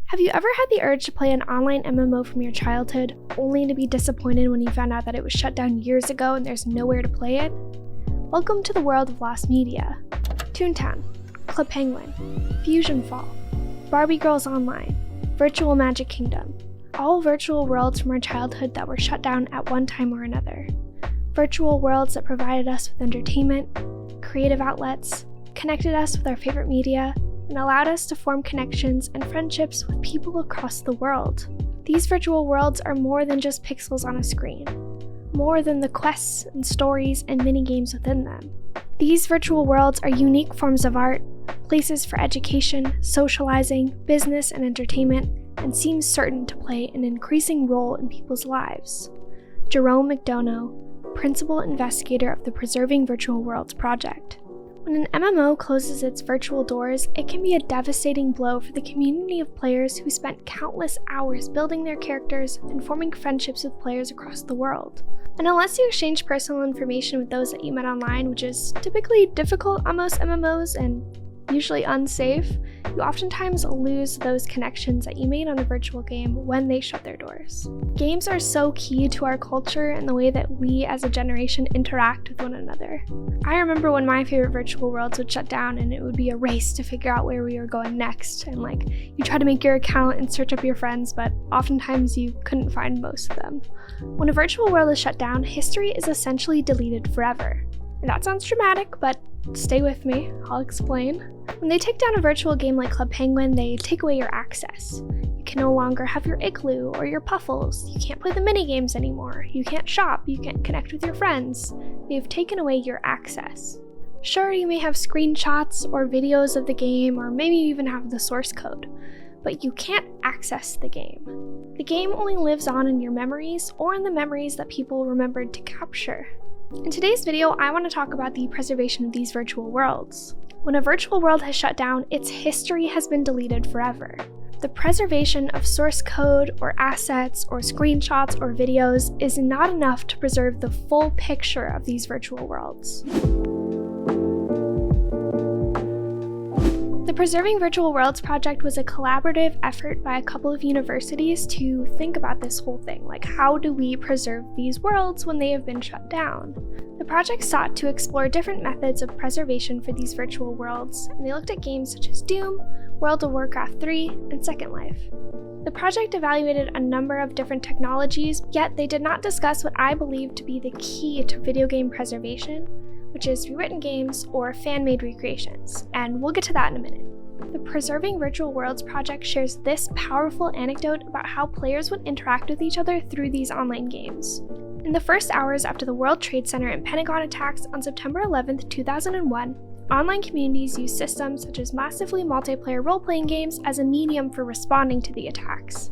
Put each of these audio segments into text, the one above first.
Have you ever had the urge to play an online MMO from your childhood, only to be disappointed when you found out that it was shut down years ago and there's nowhere to play it? Welcome to the world of lost media. ToonTown, Club Penguin, FusionFall, Barbie Girls Online, Virtual Magic Kingdom, all virtual worlds from our childhood that were shut down at one time or another. Virtual worlds that provided us with entertainment, creative outlets, connected us with our favorite media, and allowed us to form connections and friendships with people across the world. These virtual worlds are more than just pixels on a screen, more than the quests and stories and minigames within them. These virtual worlds are unique forms of art, places for education, socializing, business, and entertainment, and seem certain to play an increasing role in people's lives. Jerome McDonough, Principal Investigator of the Preserving Virtual Worlds Project. When an MMO closes its virtual doors, it can be a devastating blow for the community of players who spent countless hours building their characters and forming friendships with players across the world. And unless you exchange personal information with those that you met online, which is typically difficult on most MMOs and usually unsafe, you oftentimes lose those connections that you made on a virtual game when they shut their doors. Games are so key to our culture and the way that we as a generation interact with one another. I remember when my favorite virtual worlds would shut down and it would be a race to figure out where we were going next, and you try to make your account and search up your friends, but oftentimes you couldn't find most of them. When a virtual world is shut down, history is essentially deleted forever. And that sounds dramatic, but stay with me, I'll explain. When they take down a virtual game like Club Penguin, they take away your access. You can no longer have your igloo or your puffles. You can't play the minigames anymore. You can't shop. You can't connect with your friends. They've taken away your access. Sure, you may have screenshots or videos of the game, or maybe you even have the source code, but you can't access the game. The game only lives on in your memories or in the memories that people remembered to capture. In today's video, I want to talk about the preservation of these virtual worlds. When a virtual world has shut down, its history has been deleted forever. The preservation of source code or assets or screenshots or videos is not enough to preserve the full picture of these virtual worlds. The Preserving Virtual Worlds project was a collaborative effort by a couple of universities to think about this whole thing, how do we preserve these worlds when they have been shut down? The project sought to explore different methods of preservation for these virtual worlds, and they looked at games such as Doom, World of Warcraft 3, and Second Life. The project evaluated a number of different technologies, yet they did not discuss what I believe to be the key to video game preservation, which is rewritten games or fan-made recreations, and we'll get to that in a minute. The Preserving Virtual Worlds project shares this powerful anecdote about how players would interact with each other through these online games. In the first hours after the World Trade Center and Pentagon attacks on September 11, 2001, online communities used systems such as massively multiplayer role-playing games as a medium for responding to the attacks.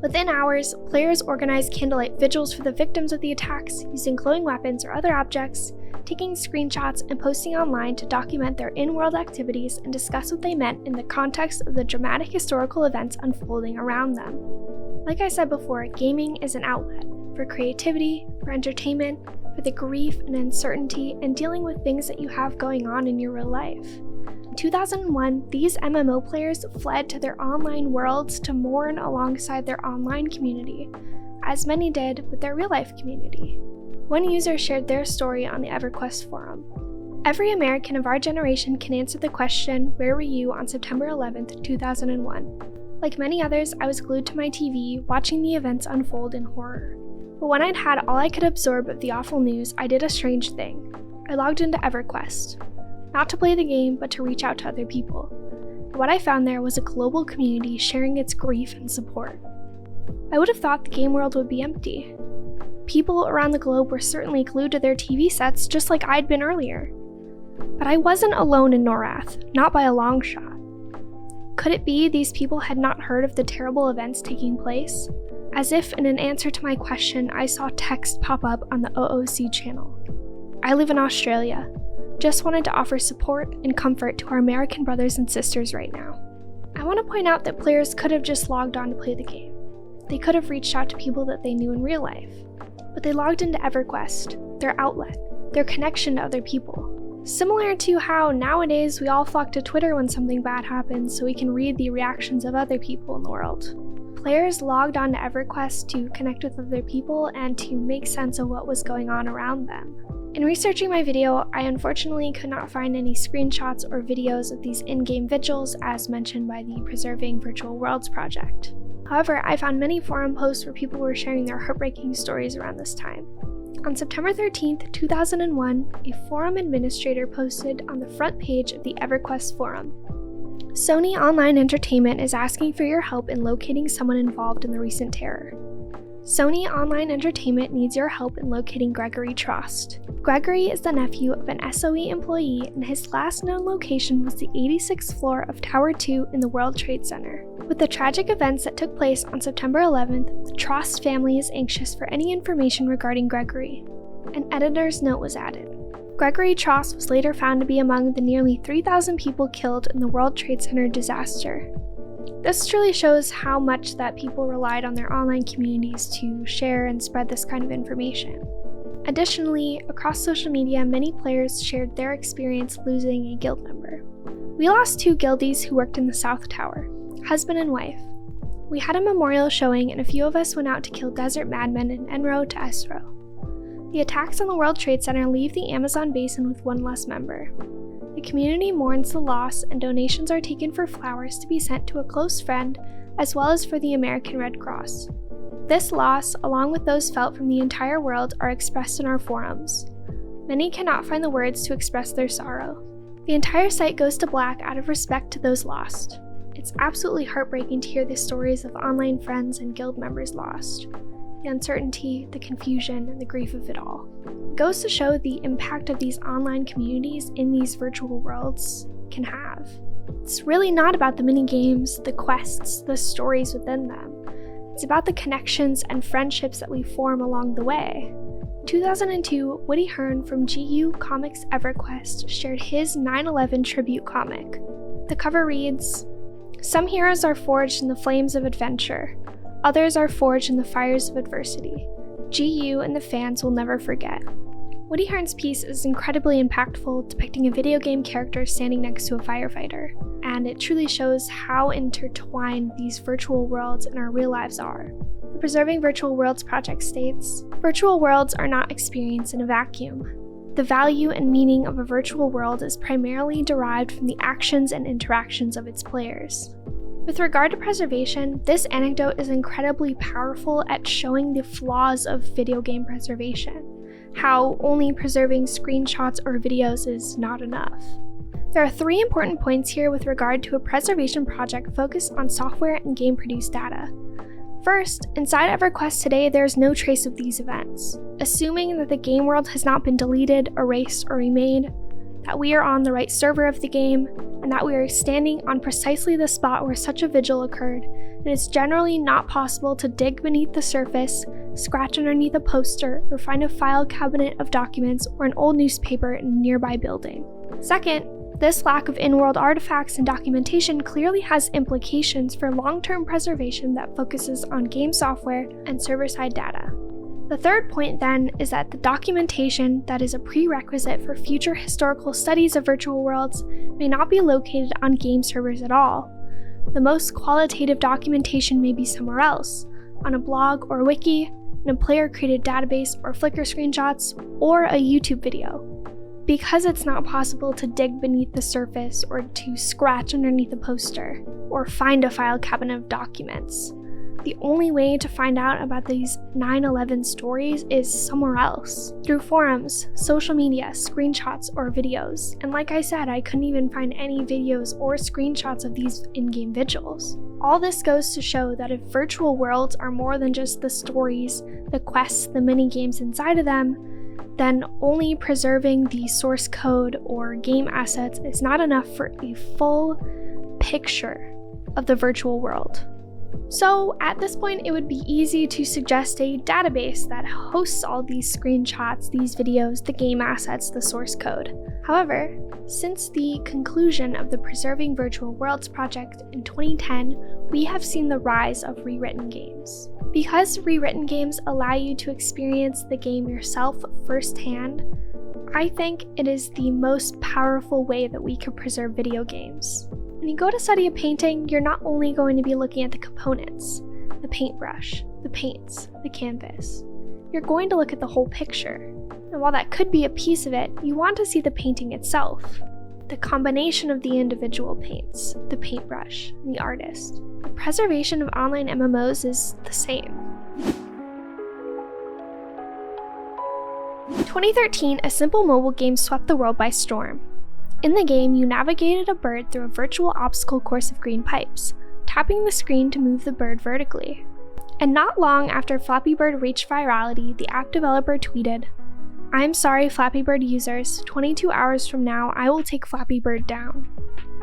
Within hours, players organized candlelight vigils for the victims of the attacks, using glowing weapons or other objects, taking screenshots and posting online to document their in-world activities and discuss what they meant in the context of the dramatic historical events unfolding around them. Like I said before, gaming is an outlet for creativity, for entertainment, for the grief and uncertainty, and dealing with things that you have going on in your real life. In 2001, these MMO players fled to their online worlds to mourn alongside their online community, as many did with their real-life community. One user shared their story on the Everquest forum. Every American of our generation can answer the question, "Where were you on September 11th, 2001? Like many others, I was glued to my TV, watching the events unfold in horror. But when I'd had all I could absorb of the awful news, I did a strange thing. I logged into Everquest. Not to play the game, but to reach out to other people. What I found there was a global community sharing its grief and support. I would have thought the game world would be empty. People around the globe were certainly glued to their TV sets just like I'd been earlier. But I wasn't alone in Norath, not by a long shot. Could it be these people had not heard of the terrible events taking place? As if in an answer to my question, I saw text pop up on the OOC channel. I live in Australia. Just wanted to offer support and comfort to our American brothers and sisters right now. I want to point out that players could have just logged on to play the game. They could have reached out to people that they knew in real life. But they logged into Everquest, their outlet, their connection to other people. Similar to how nowadays we all flock to Twitter when something bad happens so we can read the reactions of other people in the world. Players logged on to Everquest to connect with other people and to make sense of what was going on around them. In researching my video, I unfortunately could not find any screenshots or videos of these in-game vigils as mentioned by the Preserving Virtual Worlds project. However, I found many forum posts where people were sharing their heartbreaking stories around this time. On September 13th, 2001, a forum administrator posted on the front page of the Everquest forum, "Sony Online Entertainment is asking for your help in locating someone involved in the recent terror. Sony Online Entertainment needs your help in locating Gregory Trost. Gregory is the nephew of an SOE employee, and his last known location was the 86th floor of Tower 2 in the World Trade Center. With the tragic events that took place on September 11th, the Trost family is anxious for any information regarding Gregory." An editor's note was added. Gregory Trost was later found to be among the nearly 3,000 people killed in the World Trade Center disaster. This truly shows how much that people relied on their online communities to share and spread this kind of information. Additionally, across social media, many players shared their experience losing a guild member. "We lost 2 guildies who worked in the South Tower, husband and wife. We had a memorial showing and a few of us went out to kill desert madmen in Enro to Esro. The attacks on the World Trade Center leave the Amazon basin with 1 less member. The community mourns the loss and donations are taken for flowers to be sent to a close friend as well as for the American Red Cross. This loss, along with those felt from the entire world, are expressed in our forums. Many cannot find the words to express their sorrow. The entire site goes to black out of respect to those lost. It's absolutely heartbreaking to hear the stories of online friends and guild members lost. The uncertainty, the confusion, and the grief of it all. It goes to show the impact of these online communities in these virtual worlds can have. It's really not about the mini-games, the quests, the stories within them. It's about the connections and friendships that we form along the way. In 2002, Woody Hearn from GU Comics Everquest shared his 9/11 tribute comic. The cover reads, "Some heroes are forged in the flames of adventure. Others are forged in the fires of adversity. GU and the fans will never forget." Woody Hearn's piece is incredibly impactful, depicting a video game character standing next to a firefighter, and it truly shows how intertwined these virtual worlds and our real lives are. The Preserving Virtual Worlds project states, "Virtual worlds are not experienced in a vacuum. The value and meaning of a virtual world is primarily derived from the actions and interactions of its players." With regard to preservation, this anecdote is incredibly powerful at showing the flaws of video game preservation, how only preserving screenshots or videos is not enough. There are 3 important points here with regard to a preservation project focused on software and game-produced data. First, inside Everquest today, there is no trace of these events. Assuming that the game world has not been deleted, erased, or remade, that we are on the right server of the game, and that we are standing on precisely the spot where such a vigil occurred, it is generally not possible to dig beneath the surface, scratch underneath a poster, or find a file cabinet of documents or an old newspaper in a nearby building. Second, this lack of in-world artifacts and documentation clearly has implications for long-term preservation that focuses on game software and server-side data. The third point then is that the documentation that is a prerequisite for future historical studies of virtual worlds may not be located on game servers at all. The most qualitative documentation may be somewhere else, on a blog or wiki, in a player-created database or Flickr screenshots, or a YouTube video. Because it's not possible to dig beneath the surface or to scratch underneath a poster, or find a file cabinet of documents, the only way to find out about these 9/11 stories is somewhere else, through forums, social media, screenshots, or videos. And like I said, I couldn't even find any videos or screenshots of these in-game vigils. All this goes to show that if virtual worlds are more than just the stories, the quests, the mini-games inside of them, then only preserving the source code or game assets is not enough for a full picture of the virtual world. So at this point, it would be easy to suggest a database that hosts all these screenshots, these videos, the game assets, the source code. However, since the conclusion of the Preserving Virtual Worlds project in 2010, we have seen the rise of rewritten games. Because rewritten games allow you to experience the game yourself firsthand, I think it is the most powerful way that we can preserve video games. When you go to study a painting, you're not only going to be looking at the components, the paintbrush, the paints, the canvas. You're going to look at the whole picture. And while that could be a piece of it, you want to see the painting itself, the combination of the individual paints, the paintbrush, and the artist. The preservation of online MMOs is the same. In 2013, a simple mobile game swept the world by storm. In the game, you navigated a bird through a virtual obstacle course of green pipes, tapping the screen to move the bird vertically. And not long after Flappy Bird reached virality, the app developer tweeted, "I'm sorry, Flappy Bird users, 22 hours from now, I will take Flappy Bird down.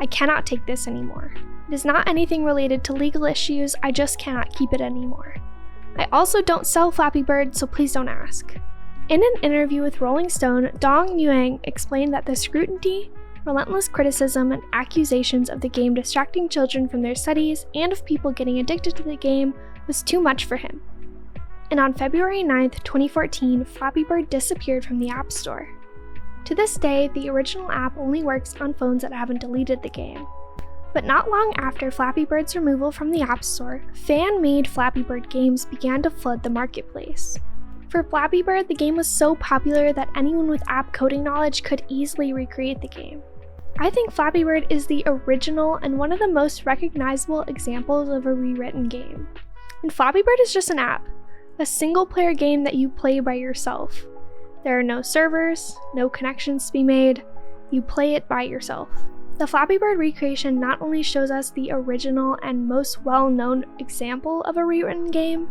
I cannot take this anymore. It is not anything related to legal issues, I just cannot keep it anymore. I also don't sell Flappy Bird, so please don't ask." In an interview with Rolling Stone, Dong Yuang explained that the scrutiny, relentless criticism, and accusations of the game distracting children from their studies and of people getting addicted to the game was too much for him. And on February 9th, 2014, Flappy Bird disappeared from the App Store. To this day, the original app only works on phones that haven't deleted the game. But not long after Flappy Bird's removal from the App Store, fan-made Flappy Bird games began to flood the marketplace. For Flappy Bird, the game was so popular that anyone with app coding knowledge could easily recreate the game. I think Flappy Bird is the original and one of the most recognizable examples of a rewritten game. And Flappy Bird is just an app, a single-player game that you play by yourself. There are no servers, no connections to be made, you play it by yourself. The Flappy Bird recreation not only shows us the original and most well-known example of a rewritten game,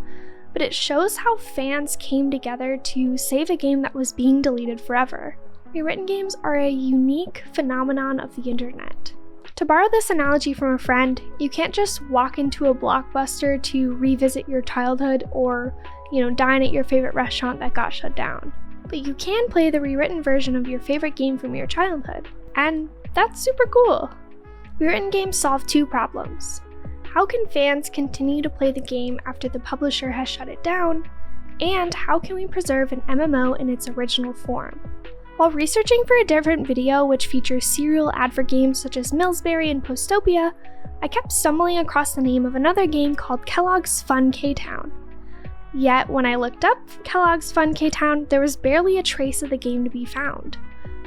but it shows how fans came together to save a game that was being deleted forever. Rewritten games are a unique phenomenon of the internet. To borrow this analogy from a friend, you can't just walk into a Blockbuster to revisit your childhood or, dine at your favorite restaurant that got shut down. But you can play the rewritten version of your favorite game from your childhood, and that's super cool. Rewritten games solve two problems. How can fans continue to play the game after the publisher has shut it down? And how can we preserve an MMO in its original form? While researching for a different video which features serial advert games such as Millsberry and Postopia, I kept stumbling across the name of another game called Kellogg's Fun K-Town. Yet when I looked up Kellogg's Fun K-Town, there was barely a trace of the game to be found.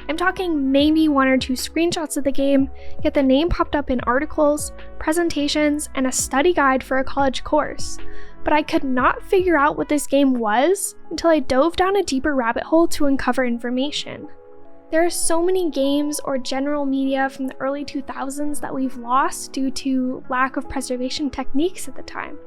I'm talking maybe 1 or 2 screenshots of the game, yet the name popped up in articles, presentations, and a study guide for a college course. But I could not figure out what this game was until I dove down a deeper rabbit hole to uncover information. There are so many games or general media from the early 2000s that we've lost due to lack of preservation techniques at the time,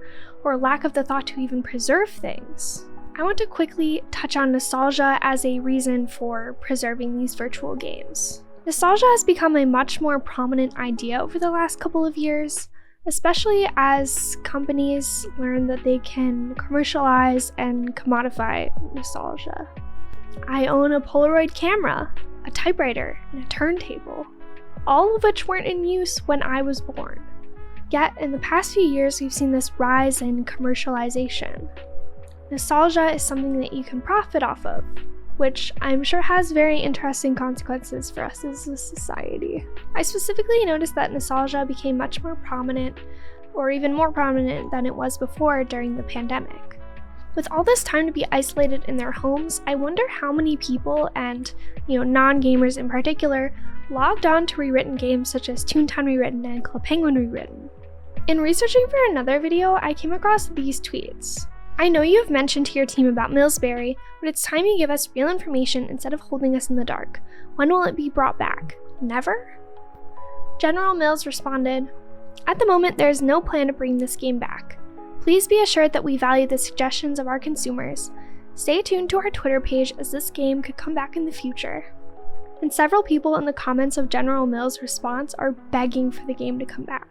or lack of the thought to even preserve things. I want to quickly touch on nostalgia as a reason for preserving these virtual games. Nostalgia has become a much more prominent idea over the last couple of years, especially as companies learn that they can commercialize and commodify nostalgia. I own a Polaroid camera, a typewriter, and a turntable, all of which weren't in use when I was born. Yet, in the past few years, we've seen this rise in commercialization. Nostalgia is something that you can profit off of, which I'm sure has very interesting consequences for us as a society. I specifically noticed that nostalgia became much more prominent, or even more prominent than it was before during the pandemic. With all this time to be isolated in their homes, I wonder how many people, and non-gamers in particular, logged on to rewritten games such as ToonTown Rewritten and Club Penguin Rewritten. In researching for another video, I came across these tweets. "I know you have mentioned to your team about Millsberry, but it's time you give us real information instead of holding us in the dark. When will it be brought back? Never?" General Mills responded, "At the moment, there is no plan to bring this game back. Please be assured that we value the suggestions of our consumers. Stay tuned to our Twitter page as this game could come back in the future." And several people in the comments of General Mills' response are begging for the game to come back.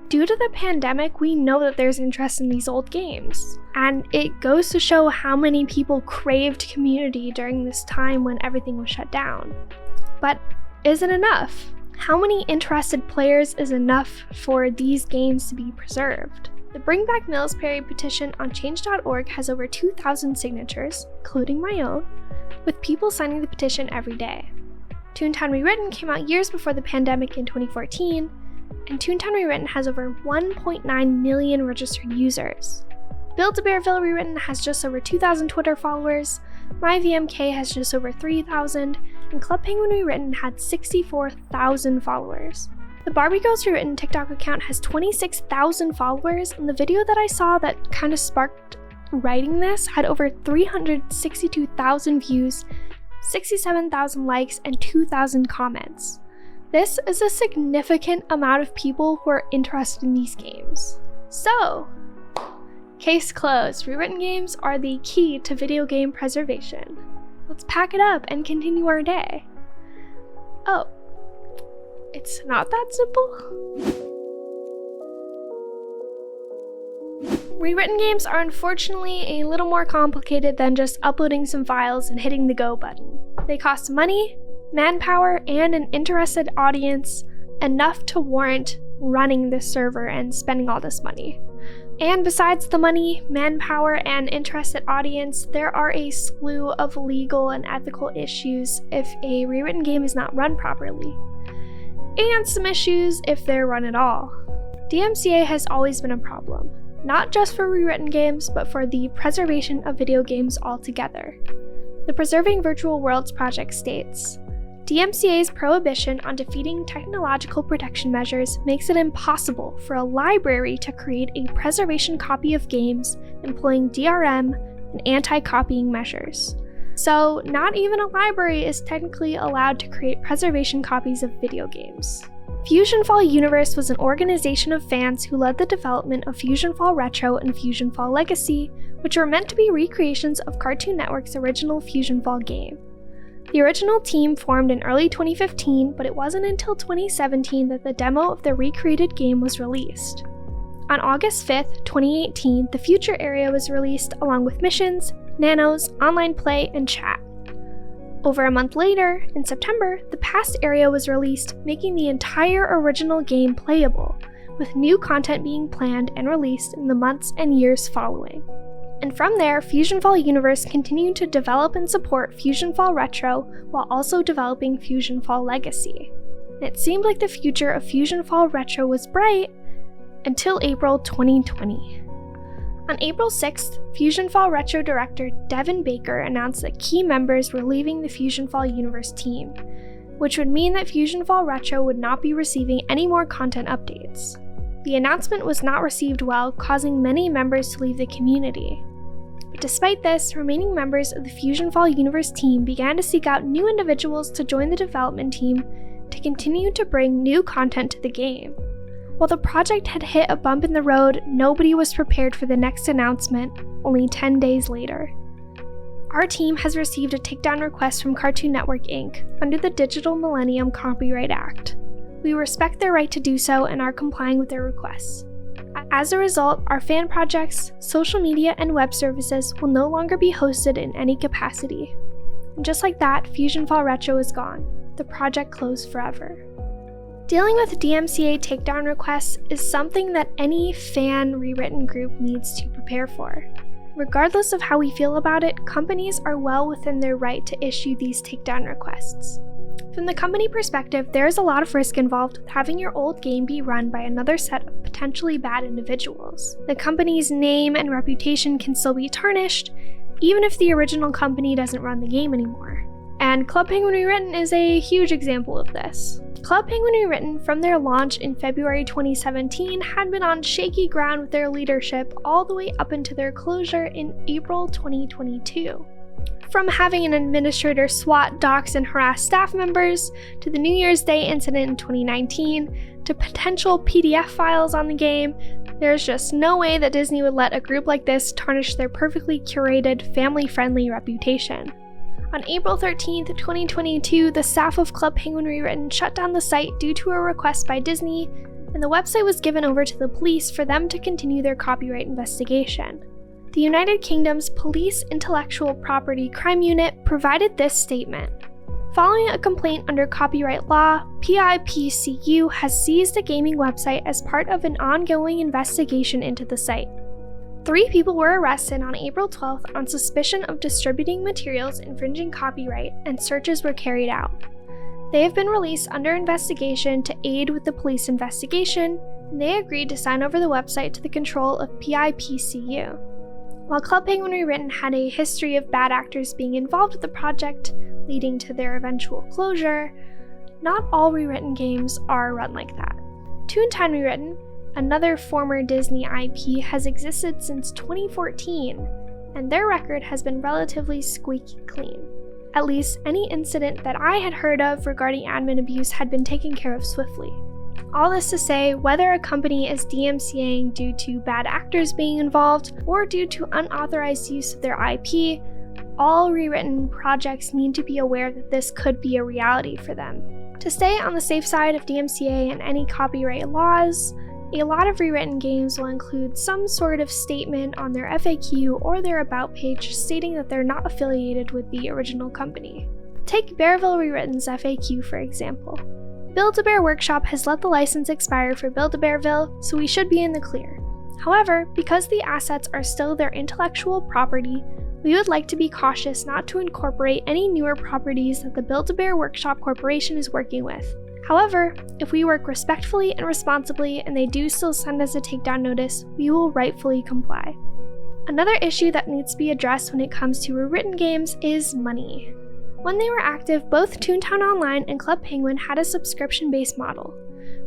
Due to the pandemic, we know that there's interest in these old games, and it goes to show how many people craved community during this time when everything was shut down. But is it enough? How many interested players is enough for these games to be preserved? The Bring Back Millsberry petition on change.org has over 2,000 signatures, including my own, with people signing the petition every day. ToonTown Rewritten came out years before the pandemic in 2014, and ToonTown Rewritten has over 1.9 million registered users. Bearville Rewritten has just over 2,000 Twitter followers, MyVMK has just over 3,000, and Club Penguin Rewritten had 64,000 followers. The Barbie Girls Rewritten TikTok account has 26,000 followers, and the video that I saw that kind of sparked writing this had over 362,000 views, 67,000 likes, and 2,000 comments. This is a significant amount of people who are interested in these games. So, case closed. Rewritten games are the key to video game preservation. Let's pack it up and continue our day. Oh, it's not that simple? Rewritten games are unfortunately a little more complicated than just uploading some files and hitting the go button. They cost money, manpower, and an interested audience, enough to warrant running this server and spending all this money. And besides the money, manpower, and interested audience, there are a slew of legal and ethical issues if a rewritten game is not run properly, and some issues if they're run at all. DMCA has always been a problem, not just for rewritten games, but for the preservation of video games altogether. The Preserving Virtual Worlds project states, DMCA's prohibition on defeating technological protection measures makes it impossible for a library to create a preservation copy of games employing DRM and anti-copying measures. So, not even a library is technically allowed to create preservation copies of video games. FusionFall Universe was an organization of fans who led the development of FusionFall Retro and FusionFall Legacy, which were meant to be recreations of Cartoon Network's original FusionFall game. The original team formed in early 2015, but it wasn't until 2017 that the demo of the recreated game was released. On August 5th, 2018, the Future area was released along with missions, nanos, online play, and chat. Over a month later, in September, the Past area was released, making the entire original game playable, with new content being planned and released in the months and years following. And from there, FusionFall Universe continued to develop and support FusionFall Retro while also developing FusionFall Legacy. And it seemed like the future of FusionFall Retro was bright until April 2020. On April 6th, FusionFall Retro director Devin Baker announced that key members were leaving the FusionFall Universe team, which would mean that FusionFall Retro would not be receiving any more content updates. The announcement was not received well, causing many members to leave the community. But despite this, remaining members of the FusionFall Universe team began to seek out new individuals to join the development team to continue to bring new content to the game. While the project had hit a bump in the road, nobody was prepared for the next announcement, only 10 days later. Our team has received a takedown request from Cartoon Network Inc. under the Digital Millennium Copyright Act. We respect their right to do so and are complying with their requests. As a result, our fan projects, social media, and web services will no longer be hosted in any capacity. And just like that, FusionFall Retro is gone. The project closed forever. Dealing with DMCA takedown requests is something that any fan rewritten group needs to prepare for. Regardless of how we feel about it, companies are well within their right to issue these takedown requests. From the company perspective, there is a lot of risk involved with having your old game be run by another set of potentially bad individuals. The company's name and reputation can still be tarnished, even if the original company doesn't run the game anymore. And Club Penguin Rewritten is a huge example of this. Club Penguin Rewritten, from their launch in February 2017, had been on shaky ground with their leadership all the way up into their closure in April 2022. From having an administrator swat, dox, and harass staff members, to the New Year's Day incident in 2019, to potential PDF files on the game, there's just no way that Disney would let a group like this tarnish their perfectly curated, family-friendly reputation. On April 13th, 2022, the staff of Club Penguin Rewritten shut down the site due to a request by Disney, and the website was given over to the police for them to continue their copyright investigation. The United Kingdom's Police Intellectual Property Crime Unit provided this statement. Following a complaint under copyright law, PIPCU has seized a gaming website as part of an ongoing investigation into the site. 3 people were arrested on April 12th on suspicion of distributing materials infringing copyright, and searches were carried out. They have been released under investigation to aid with the police investigation, and they agreed to sign over the website to the control of PIPCU. While Club Penguin Rewritten had a history of bad actors being involved with the project, leading to their eventual closure, not all rewritten games are run like that. ToonTown Rewritten, another former Disney IP, has existed since 2014, and their record has been relatively squeaky clean. At least any incident that I had heard of regarding admin abuse had been taken care of swiftly. All this to say, whether a company is DMCAing due to bad actors being involved or due to unauthorized use of their IP, all rewritten projects need to be aware that this could be a reality for them. To stay on the safe side of DMCA and any copyright laws, a lot of rewritten games will include some sort of statement on their FAQ or their About page stating that they're not affiliated with the original company. Take Bearville Rewritten's FAQ for example. Build-A-Bear Workshop has let the license expire for Build-A-Bearville, so we should be in the clear. However, because the assets are still their intellectual property, we would like to be cautious not to incorporate any newer properties that the Build-A-Bear Workshop Corporation is working with. However, if we work respectfully and responsibly and they do still send us a takedown notice, we will rightfully comply. Another issue that needs to be addressed when it comes to rewritten games is money. When they were active, both ToonTown Online and Club Penguin had a subscription-based model.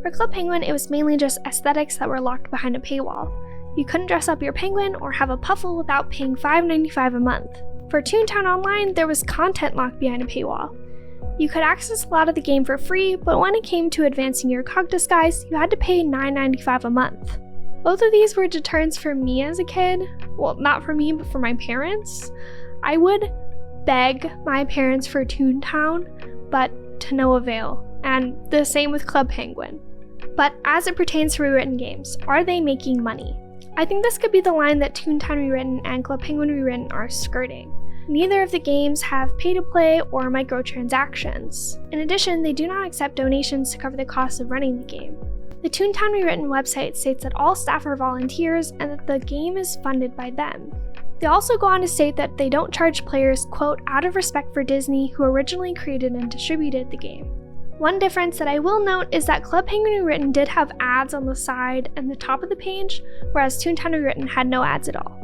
For Club Penguin, it was mainly just aesthetics that were locked behind a paywall. You couldn't dress up your penguin or have a puffle without paying $5.95 a month. For ToonTown Online, there was content locked behind a paywall. You could access a lot of the game for free, but when it came to advancing your cog disguise, you had to pay $9.95 a month. Both of these were deterrents for me as a kid. Well, not for me, but for my parents. I would beg my parents for ToonTown, but to no avail, and the same with Club Penguin. But as it pertains to rewritten games, are they making money? I think this could be the line that ToonTown Rewritten and Club Penguin Rewritten are skirting. Neither of the games have pay-to-play or microtransactions. In addition, they do not accept donations to cover the cost of running the game. The ToonTown Rewritten website states that all staff are volunteers and that the game is funded by them. They also go on to state that they don't charge players, quote, out of respect for Disney, who originally created and distributed the game. One difference that I will note is that Club Penguin Rewritten did have ads on the side and the top of the page, whereas ToonTown Rewritten had no ads at all.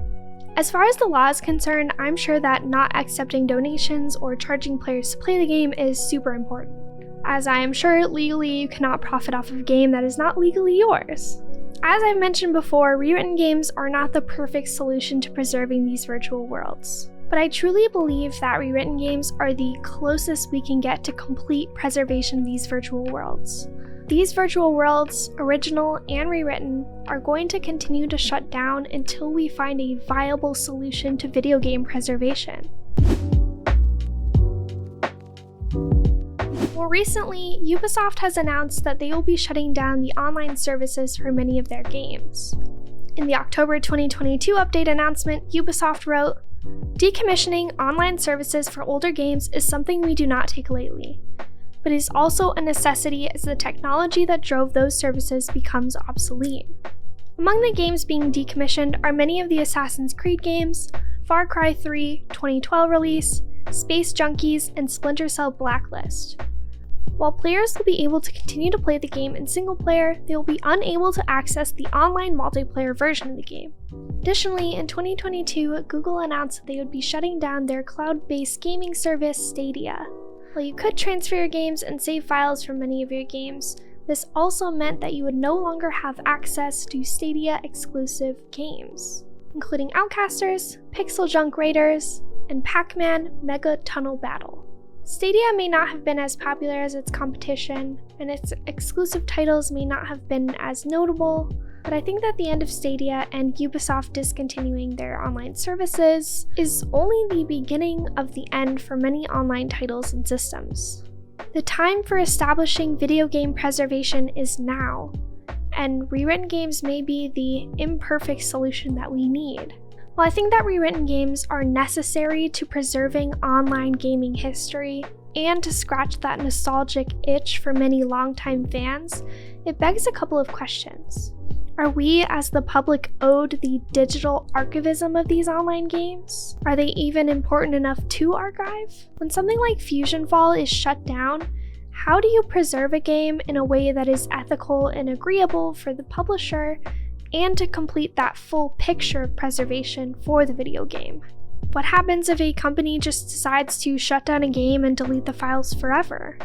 As far as the law is concerned, I'm sure that not accepting donations or charging players to play the game is super important, as I am sure legally you cannot profit off of a game that is not legally yours. As I've mentioned before, rewritten games are not the perfect solution to preserving these virtual worlds, but I truly believe that rewritten games are the closest we can get to complete preservation of these virtual worlds. These virtual worlds, original and rewritten, are going to continue to shut down until we find a viable solution to video game preservation. More recently, Ubisoft has announced that they will be shutting down the online services for many of their games. In the October 2022 update announcement, Ubisoft wrote, "Decommissioning online services for older games is something we do not take lightly, but is also a necessity as the technology that drove those services becomes obsolete." Among the games being decommissioned are many of the Assassin's Creed games, Far Cry 3 2012 release, Space Junkies, and Splinter Cell Blacklist. While players will be able to continue to play the game in single player, they will be unable to access the online multiplayer version of the game. Additionally, in 2022, Google announced that they would be shutting down their cloud-based gaming service, Stadia. While you could transfer your games and save files from many of your games, this also meant that you would no longer have access to Stadia-exclusive games, including Outcasters, Pixel Junk Raiders, and Pac-Man Mega Tunnel Battle. Stadia may not have been as popular as its competition, and its exclusive titles may not have been as notable, but I think that the end of Stadia and Ubisoft discontinuing their online services is only the beginning of the end for many online titles and systems. The time for establishing video game preservation is now, and rewritten games may be the imperfect solution that we need. While I think that rewritten games are necessary to preserving online gaming history and to scratch that nostalgic itch for many longtime fans, it begs a couple of questions. Are we, as the public, owed the digital archivism of these online games? Are they even important enough to archive? When something like FusionFall is shut down, how do you preserve a game in a way that is ethical and agreeable for the publisher, and to complete that full picture of preservation for the video game? What happens if a company just decides to shut down a game and delete the files forever?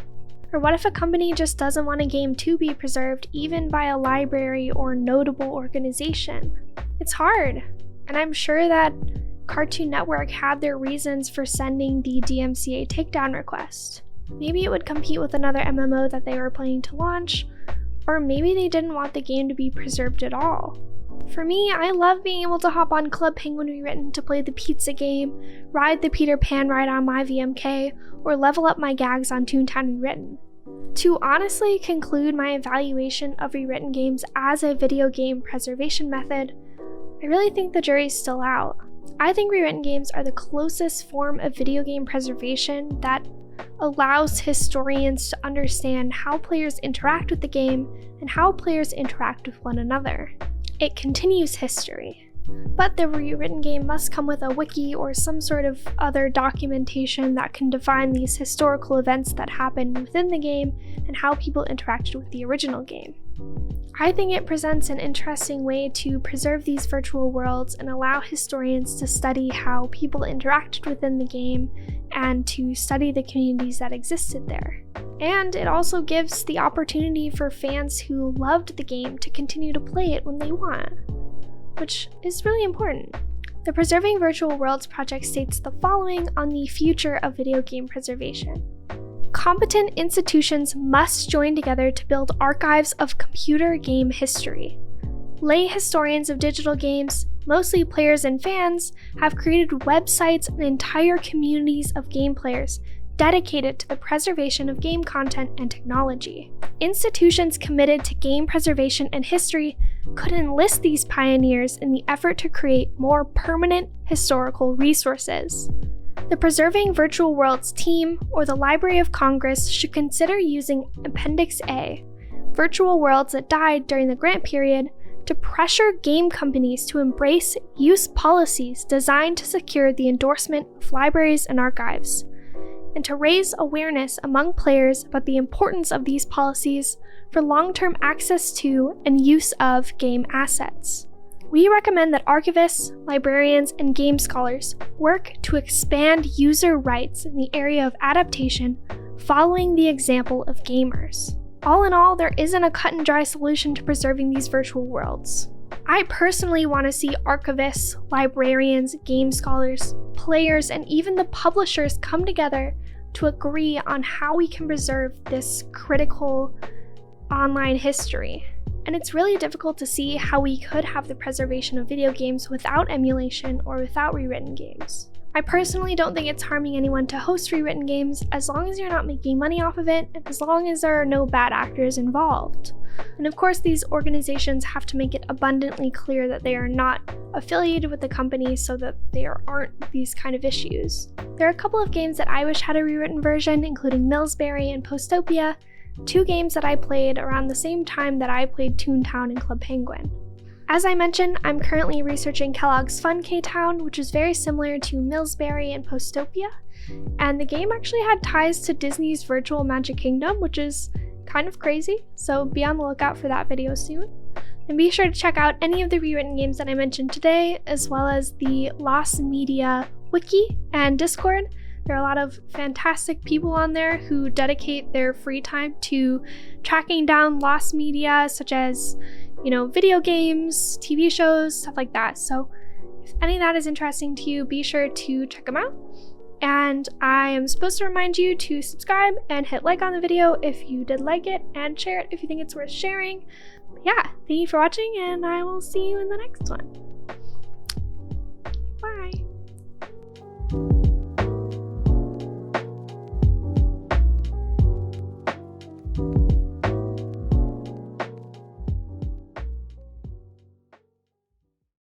Or what if a company just doesn't want a game to be preserved even by a library or notable organization? It's hard, and I'm sure that Cartoon Network had their reasons for sending the DMCA takedown request. Maybe it would compete with another MMO that they were planning to launch, or maybe they didn't want the game to be preserved at all. For me, I love being able to hop on Club Penguin Rewritten to play the pizza game, ride the Peter Pan ride on MyVMK, or level up my gags on ToonTown Rewritten. To honestly conclude my evaluation of rewritten games as a video game preservation method, I really think the jury's still out. I think rewritten games are the closest form of video game preservation that allows historians to understand how players interact with the game and how players interact with one another. It continues history. But the rewritten game must come with a wiki or some sort of other documentation that can define these historical events that happened within the game and how people interacted with the original game. I think it presents an interesting way to preserve these virtual worlds and allow historians to study how people interacted within the game and to study the communities that existed there. And it also gives the opportunity for fans who loved the game to continue to play it when they want, which is really important. The Preserving Virtual Worlds project states the following on the future of video game preservation. Competent institutions must join together to build archives of computer game history. Lay historians of digital games, mostly players and fans, have created websites and entire communities of game players dedicated to the preservation of game content and technology. Institutions committed to game preservation and history could enlist these pioneers in the effort to create more permanent historical resources. The Preserving Virtual Worlds team or the Library of Congress should consider using Appendix A, virtual worlds that died during the grant period, to pressure game companies to embrace use policies designed to secure the endorsement of libraries and archives, and to raise awareness among players about the importance of these policies for long-term access to and use of game assets. We recommend that archivists, librarians, and game scholars work to expand user rights in the area of adaptation, following the example of gamers. All in all, there isn't a cut-and-dry solution to preserving these virtual worlds. I personally want to see archivists, librarians, game scholars, players, and even the publishers come together to agree on how we can preserve this critical online history. And it's really difficult to see how we could have the preservation of video games without emulation or without rewritten games. I personally don't think it's harming anyone to host rewritten games as long as you're not making money off of it and as long as there are no bad actors involved. And of course, these organizations have to make it abundantly clear that they are not affiliated with the company so that there aren't these kind of issues. There are a couple of games that I wish had a rewritten version, including Millsbury and Postopia, two games that I played around the same time that I played ToonTown and Club Penguin. As I mentioned, I'm currently researching Kellogg's Fun K-Town, which is very similar to Millsbury and Postopia, and the game actually had ties to Disney's Virtual Magic Kingdom, which is kind of crazy, so be on the lookout for that video soon. And be sure to check out any of the rewritten games that I mentioned today, as well as the Lost Media Wiki and Discord. There are a lot of fantastic people on there who dedicate their free time to tracking down lost media, such as, video games, TV shows, stuff like that. So if any of that is interesting to you, be sure to check them out. And I am supposed to remind you to subscribe and hit like on the video if you did like it, and share it if you think it's worth sharing. But yeah, thank you for watching, and I will see you in the next one. Bye.